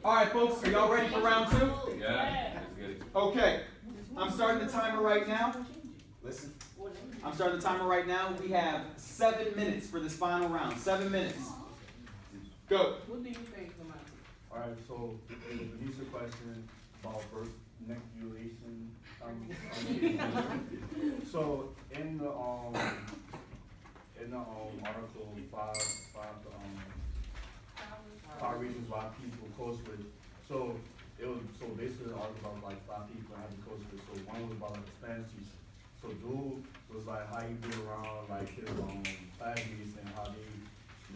All right, folks, are y'all ready for round two? Yeah. Let's get it. Okay, I'm starting the timer right now. Listen, I'm starting the timer right now. We have 7 minutes for this final round. 7 minutes. Go. What do you think, Lamont? Alright, so these are questions about birth manipulation. So in the article five reasons why people close with. So basically the article about like 5 people I had to close with. So one was about like the Spanish teacher. So dude was like how he get around like his classmates and how they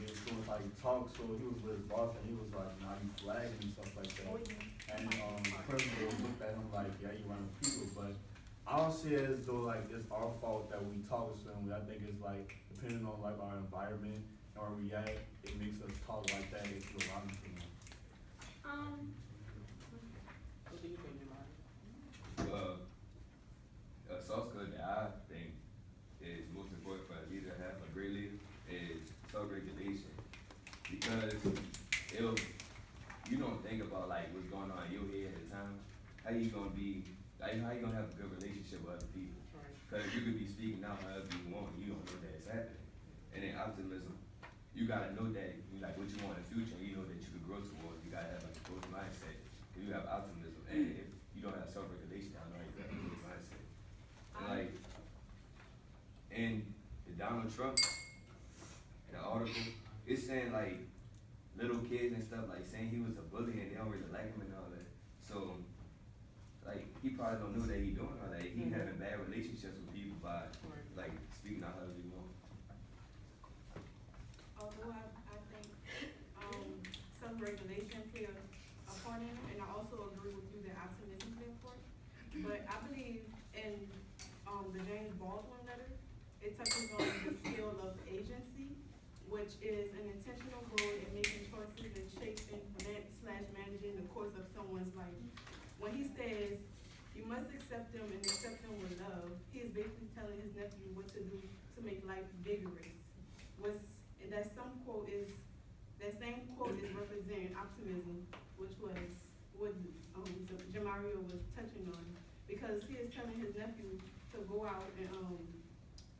made students like talk. So he was with his boss and he was like, nah, you flagging and stuff like that. And the principal looked at him like, yeah, you running people, but I don't see it as though like it's our fault that we talk to them. I think it's like depending on like our environment and where we at, it makes us talk like that. It's a lot of things. What do you think, Lamont? A soft skill that I think is most important for a leader to have, a great leader, is self-regulation. Because you don't think about like what's going on in your head at the time. How you gonna have a good relationship with other people? Because you could be speaking out however you want, you don't know that it's happening. And then optimism, you gotta know that you like what you want in the future, and you know that you could grow towards. You gotta have like a growth mindset. If you have optimism, and if you don't have self-regulation, I know you have a growth mindset. And like in the Donald Trump, in the article, it's saying like little kids and stuff like saying he was a bully and they don't really like him and all that. So like he probably don't know that he doing all that. He having bad relationships with people by like speaking out however you want. Although I think self-regulation play a part in it, and I also agree with you that optimism play a part. But I believe in the James Baldwin letter, it touches on the skill of agency, which is an intentional role in making choices and shaping / managing the course of someone's life. When he says you must accept them and accept them with love, he is basically telling his nephew what to do to make life vigorous. That same quote is representing optimism, which was what Jamario was touching on, because he is telling his nephew to go out and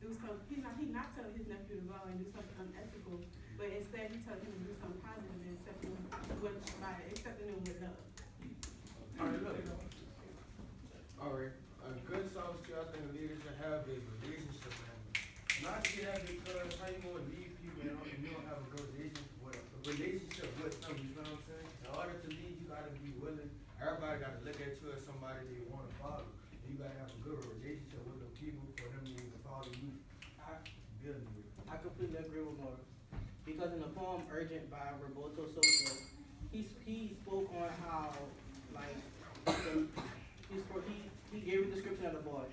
do something. He's not telling his nephew to go out and do something unethical, but instead he's telling him to do something positive and accepting them by accepting them with love. Alright, look. Alright, a good soft skill I think a leader should have is relationship management. Not just that because how you gonna lead people and you don't have a good relationship with them, you know what I'm saying? In order to lead, you gotta be willing. Everybody gotta look at you as somebody they wanna follow. You gotta have a good relationship with the people for them to even follow you. I completely agree with Morris. Because in the poem Urgent by Roberto Sosa, he spoke on how like he gave a description of the boy.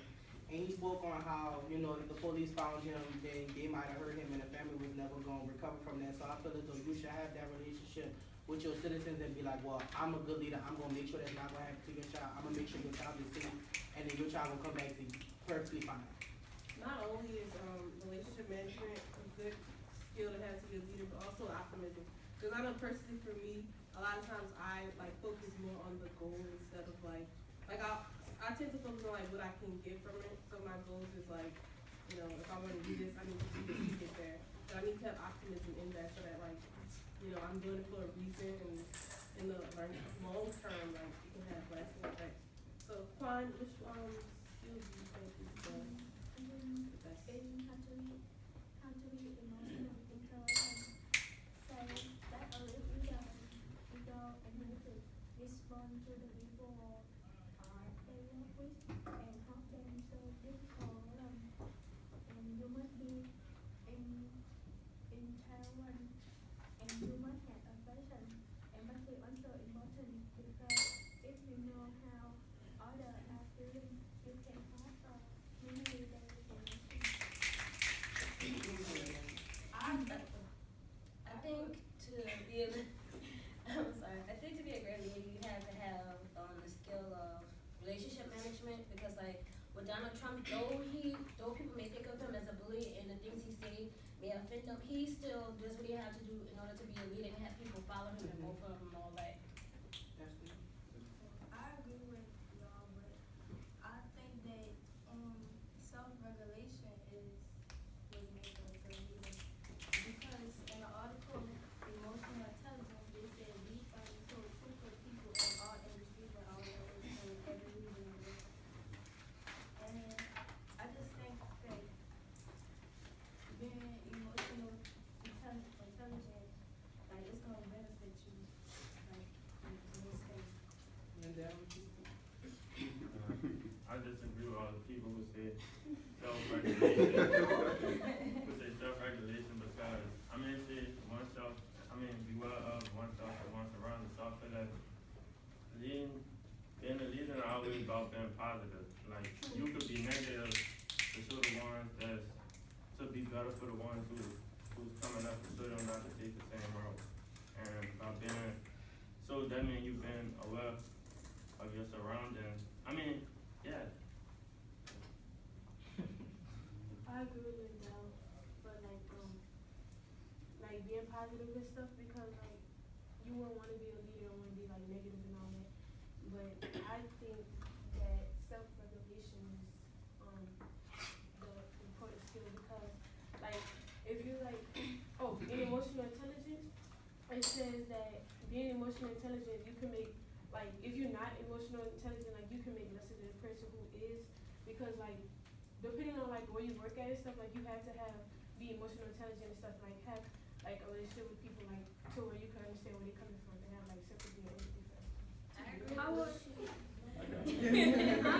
And he spoke on how, you know, if the police found him, then they might have hurt him and the family was never going to recover from that. So I feel as though you should have that relationship with your citizens and be like, well, I'm a good leader. I'm going to make sure that's not going to happen to your child. I'm going to make sure your child is safe and then your child will come back to you perfectly fine. Not only is relationship management a good skill to have to be a leader, but also optimism. Because I know personally for me, a lot of times I like focus more on the goal instead of like I tend to focus on like what I can get from it. So my goals is like, you know, if I want to do this, I need to do this to get there. But I need to have optimism in that so that like, you know, I'm doing it for a reason and in the long term, like it can have lasting effects. So Quan, which skills do you think is the best? How to be emotional intelligent. So that a little ego and how to respond to the people they work with and help them solve difficult problems. And you must be intolerant and you must have affection. Empathy also important because if you know how others are feeling, you can offer many daily solutions. I think to be a I think to be a great leader, you have to have the skill of relationship management, because like with Donald Trump, though people may think of him as a bully and the things he say may offend them, he still does what he has to do in order to be a leader and have people follow him and vote for him and all that. self-regulation. We say self-regulation because, I mean, it's oneself, be well of oneself and one surroundings. So I feel that being a leader is always about being positive. Like, you could be negative to show the ones to be better for the ones who's coming up to show them not to take the same road. And by being, so that means you've been aware of your surroundings. Yeah. I agree with Lindell, but like being positive and stuff because like you wouldn't want to be a leader and want to be like negative and all that. But I think that self-regulation is the important skill because like if you like in emotional intelligence, it says that being emotional intelligent you can make like if you're not emotional intelligent like you can make less of the person who is because like depending on like where you work at and stuff, like you have to be emotional intelligent and stuff, like have like a relationship with people like to where you can understand where they're coming from and have like sympathy and empathy for them. I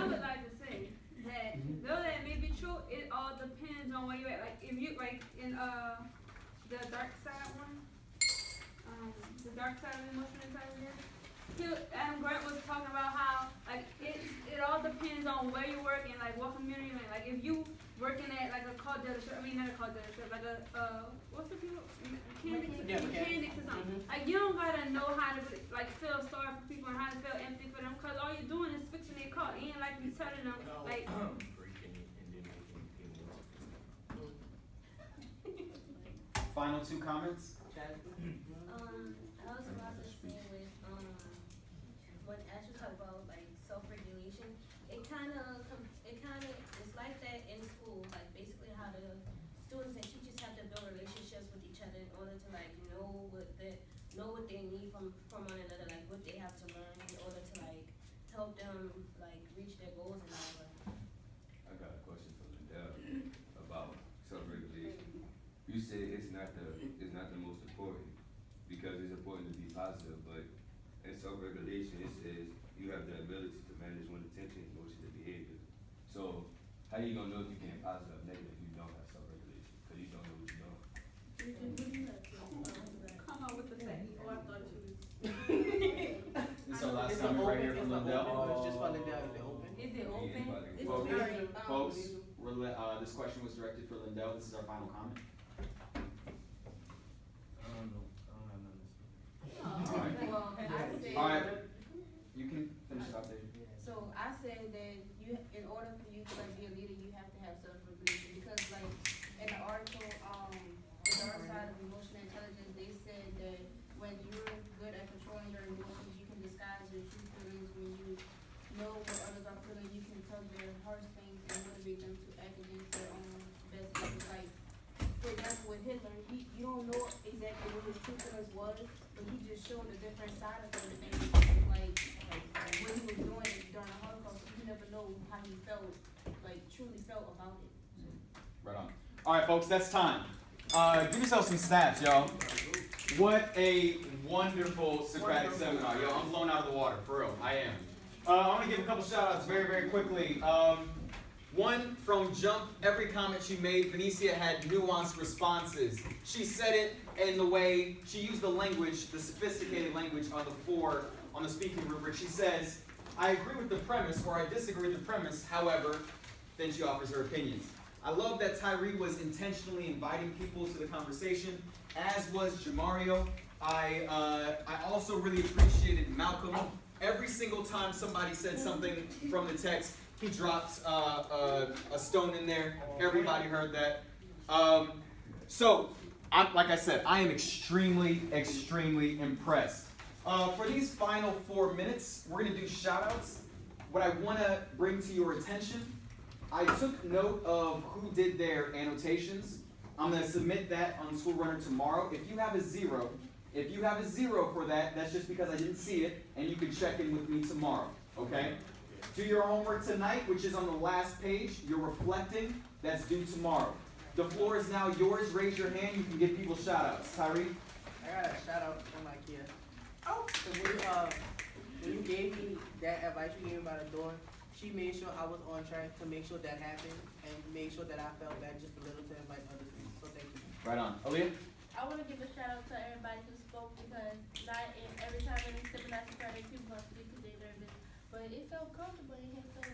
would like to say that though that may be true, it all depends on where you're at. Like if you like in the dark side one, the dark side of emotional intelligence. Adam Grant was talking about how like it all depends on where you work and like what community you're in. Like if you working at like a car dealership, not a car dealership, like a what's the people mechanics or something. Like you don't gotta know how to like feel sorry for people and how to feel empathy for them because all you're doing is fixing their car. You ain't like you telling them like. Final two comments? I was about to say with when Ashley talked about like self-regulation, it kind of it's like that in school, like basically how the students and teachers have to build relationships with each other in order to like know what they need from one another, like what they have to learn in order to like help them like reach their goals and all that. I got a question for Lindell about self-regulation. You said it's not the most important because it's important to be positive, but in self-regulation it says you have the ability to manage one's attention, emotion, and behavior. So how you gonna know if you're being positive or negative if you don't have self-regulation? Because you don't know what you're doing. Come on with the fact. Oh, I thought you was. This is our last comment right here from Lindell. It's just for Lindell, is it open? Is it open? Yeah, It's Folks, this question was directed for Lindell. This is our final comment. I don't know. I don't have nothing to say. Alright. Well, I said. Alright, you can finish it up there. So I said that in order for you to like be a leader, you have to have self-regulation because like in the article, the dark side of emotional intelligence, they said that when you're good at controlling your emotions, you can disguise your true feelings. When you know what others are feeling, you can tell their harsh things and motivate them to act against their own best interests. Like for example, with Hitler, you don't know exactly what his true feelings was, but he just showed a different side of everything, like what he was doing during the Holocaust. You never know how he felt, like truly felt about it. Right on. Alright, folks, that's time. Give yourself some snaps, y'all. What a wonderful Socratic seminar. Yo, I'm blown out of the water, for real. I am. I want to give a couple shout outs very, very quickly. One from jump, every comment she made, Venetia had nuanced responses. She said it in the way, she used the language, the sophisticated language on the speaking rubric. She says, I agree with the premise, or I disagree with the premise, however, then she offers her opinions. I love that Tyree was intentionally inviting people to the conversation, as was Jamario. I also really appreciated Malcolm. Every single time somebody said something from the text, he dropped a stone in there. Everybody heard that. Like I said, I am extremely, extremely impressed. For these final 4 minutes, we're going to do shout-outs. What I want to bring to your attention, I took note of who did their annotations. I'm going to submit that on School Runner tomorrow. If you have a zero for that, that's just because I didn't see it, and you can check in with me tomorrow, okay? Do your homework tonight, which is on the last page. You're reflecting. That's due tomorrow. The floor is now yours. Raise your hand. You can give people shout-outs. Tyree? I got a shout out from IKEA. Oh! So when you gave me that advice you gave me about the door, she made sure I was on track to make sure that happened and made sure that I fell back just a little to invite others in. So thank you. Right on. Aaliyah? I want to give a shout out to everybody who spoke because not in every time in the seminar Socratic people are speaking their nervous, but it felt comfortable in here. So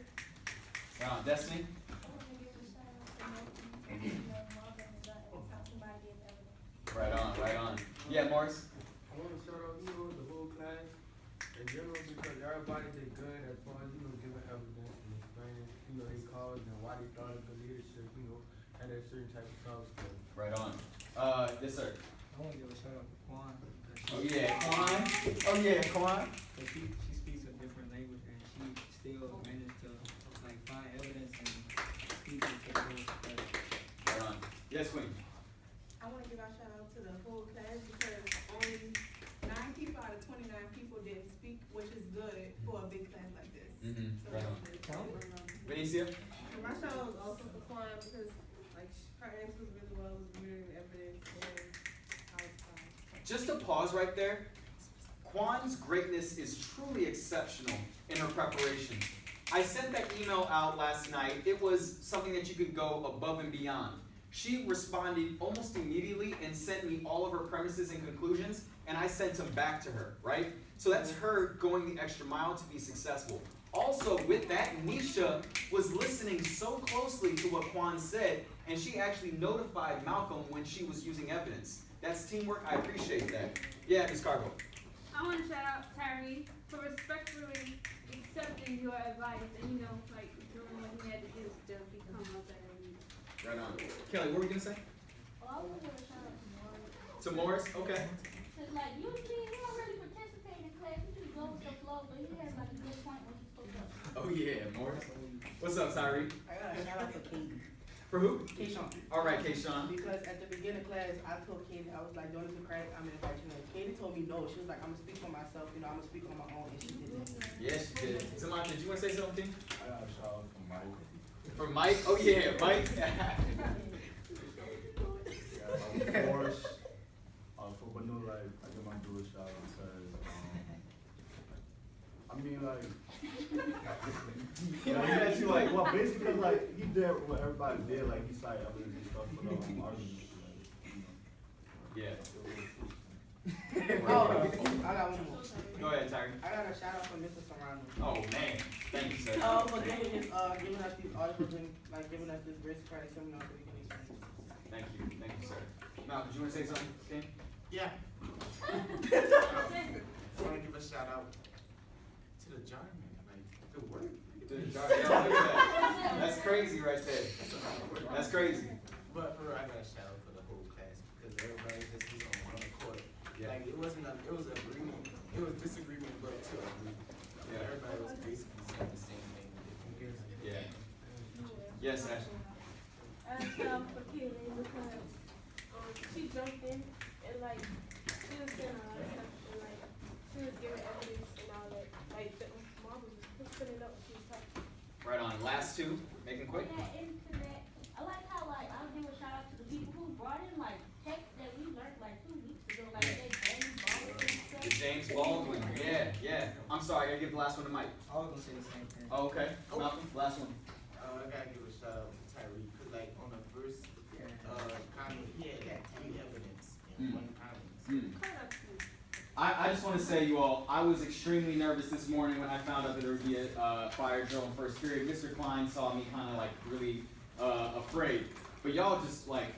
Right on. Destiny? I want to give a shout out to Marvin and how somebody gave evidence. Right on, right on. Yeah, Morris? I want to shout out, the whole class in general because everybody did good as far as, giving evidence and explaining, they called and why they thought of the leadership, had a certain type of soft skill. Right on. Yes, sir. I want to give a shout out to Quan. Oh, yeah, Quan. Oh, yeah, Quan. Cause she speaks a different language and she still managed to like find evidence and speak it to the whole study. Right on. Yes, Queen. I wanna give a shout out to the whole class because only 9 people out of 29 people didn't speak, which is good for a big class like this. Mm-hmm. So Right on. that's good. Benicia? And my shout out was also for Quan because like her answers really well, was rooted in evidence and I was fine. Just a pause right there. Quan's greatness is truly exceptional in her preparation. I sent that email out last night. It was something that you could go above and beyond. She responded almost immediately and sent me all of her premises and conclusions, and I sent them back to her, right? So that's her going the extra mile to be successful. Also, with that, Nisha was listening so closely to what Quan said, and she actually notified Malcolm when she was using evidence. That's teamwork. I appreciate that. Yeah, Ms. Cargo. I want to shout out Tyree for respectfully accepting your advice and, like, doing what he had to do to become a better leader. Right on. Kelly, what were you going to say? Oh, I want to give a shout out to Morris. To Morris? Okay. Cause like usually he don't really participate in class, he just go with the flow, but he has like a good point when he spoke up. Oh, yeah, Morris. What's up, Tyree? I got a shout out for Katie. For who? Kayshawn. All right, Kayshawn. Because at the beginning of class, I told Katie, I was like, doing the Socratic, I'm gonna invite you in. Katie told me no. She was like, I'm gonna speak for myself, I'm gonna speak on my own, and she did that. Yes, she did. Samantha, did you want to say something? I got a shout out from Mike. For Mike? Oh, yeah, Mike. Of course, for Banu, like, I give my due a shout out because, I mean, like, he actually, like, well, basically, like, he did what everybody did, like, he cited evidence and stuff for the arguments, Yeah. Oh, I got one more. Go ahead, Tyree. I got a shout out from Mr. Serrano. Oh, man. Thank you, sir. For giving us these articles and like giving us this great Socratic seminar so we can explain. Thank you, sir. Malcolm, do you want to say something, King? Yeah. I want to give a shout out to the jarman, like the word. Yo, look at that. That's crazy right there. That's crazy. But for real, I got a shout out for the whole class because everybody just was on one accord. Yeah. Like it was agreement. It was disagreement, but to agree. Yeah. Everybody was basically saying the same thing. Yeah. Yes, Ashley. I shout out for Keely because she jumped in and like she was saying a lot of stuff and like she was giving evidence and all that. Like the mom was just putting it up when she was talking. Right on. Last two. Make them quick. Yeah, into that. I like how like I'll give a shout out to the people who brought in like text that we learned like 2 weeks ago, like that James Baldwin stuff. The James Baldwin. Yeah. I'm sorry. I gotta give the last one to Mike. I was gonna say the same thing. Oh, okay. Malcolm, last one. I gotta give a shout out to Tyree because like on the first comment, he had 3 evidence and 1 comment. I just want to say, you all, I was extremely nervous this morning when I found out that there would be a fire drill in first period. Mr. Klein saw me kind of like really afraid, but y'all just like,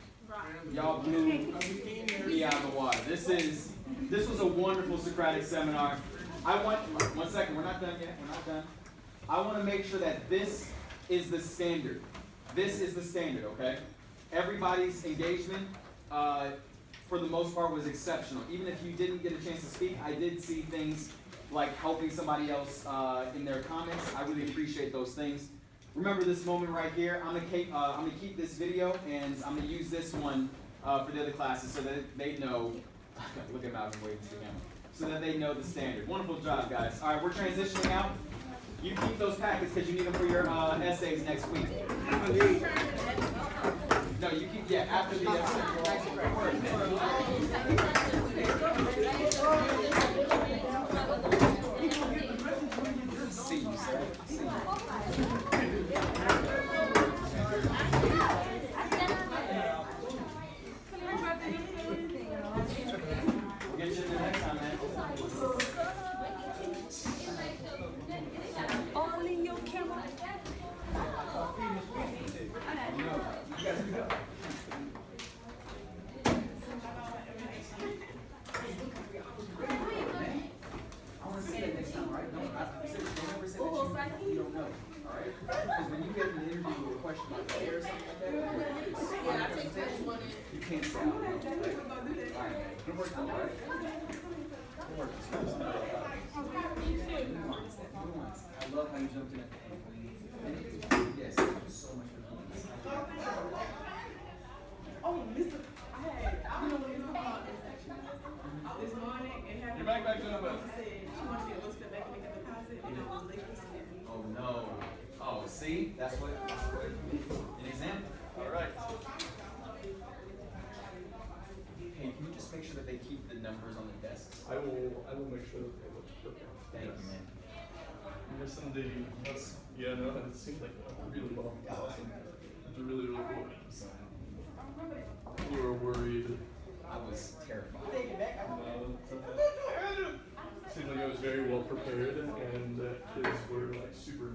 y'all blew me out of the water. This was a wonderful Socratic seminar. I want, one second, we're not done yet, we're not done. I want to make sure that this is the standard. This is the standard, okay? Everybody's engagement, for the most part, was exceptional. Even if you didn't get a chance to speak, I did see things like helping somebody else in their comments. I really appreciate those things. Remember this moment right here. I'm gonna keep this video and I'm gonna use this one for the other classes so that they know. Look at Malcolm waving to the camera. So that they know the standard. Wonderful job, guys. All right, we're transitioning out. You keep those packets because you need them for your essays next week. No, you keep, after the essay. See you, sir. See you. alright? Don't ever say that you don't know, alright? Because when you get an interview with a question like that or something like that, Yeah, I take that one. you can't say, I don't know, right? Alright, good work, though, alright? Good work. I love how you jumped in at the end. Yes, thank you so much for doing this. Oh, Mr. I had, you know, when you come out this morning and having. Your backpack's in the back. She said she wanted to go to the bank and make a deposit and I was late for school. Oh no. Oh, see? That's what an example. Alright. Hey, can you just make sure that they keep the numbers on the desks? I will make sure that they look perfect. Thank you, man. Yes, indeed. Yeah, no, it seemed like really well. Awesome. It's really, really cool. You were worried. I was terrified. No, seemed like I was very well prepared, and kids were like super